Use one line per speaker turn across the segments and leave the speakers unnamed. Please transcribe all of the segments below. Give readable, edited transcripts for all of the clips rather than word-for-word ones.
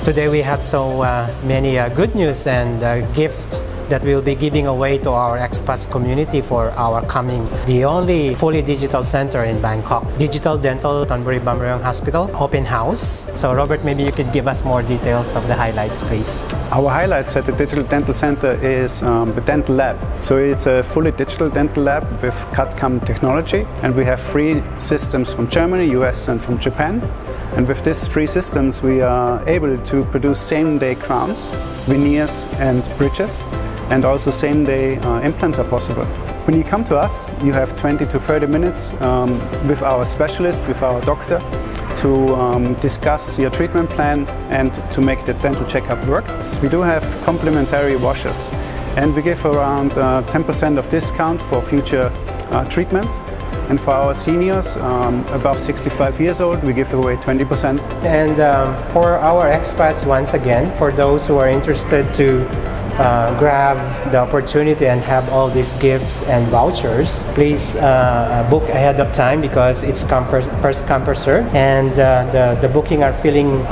Today we have so many good news and gift that we will be giving away to our expats community for our coming, the only fully digital center in Bangkok. Digital Dental Thonburi Bamrungmuang Hospital, open house. So Robert, maybe you could give us more details of the highlights, please.
Our highlights at the Digital Dental Center is the dental lab. So it's a fully digital dental lab with CAD/CAM technology, and we have 3 systems from Germany, US and from Japan. And with these 3 systems we are able to produce same-day crowns, veneers and bridges, and also same-day implants are possible. When you come to us, you have 20 to 30 minutes with our specialist, with our doctor, to discuss your treatment plan and to make the dental checkup work. We do have complimentary washes, and we give around 10% of discount for future treatments. And for our seniors above 65 years old, we give away 20%.
And for our expats, once again, for those who are interested to grab the opportunity and have all these gifts and vouchers, please book ahead of time because it's first come first serve, and the booking are filling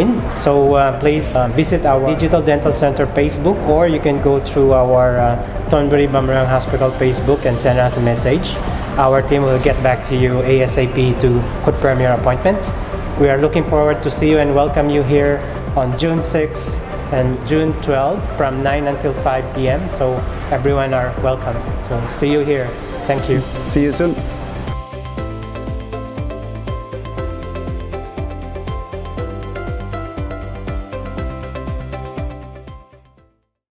in. So please visit our Digital Dental Center Facebook, or you can go through our Thonburi Bamrungmuang Hospital Facebook and send us a message. Our team will get back to you ASAP to confirm your appointment. We are looking forward to see you and welcome you here on June 6th and June 12th from 9 until 5 p.m. So everyone are welcome. So see you here. Thank you.
See you soon.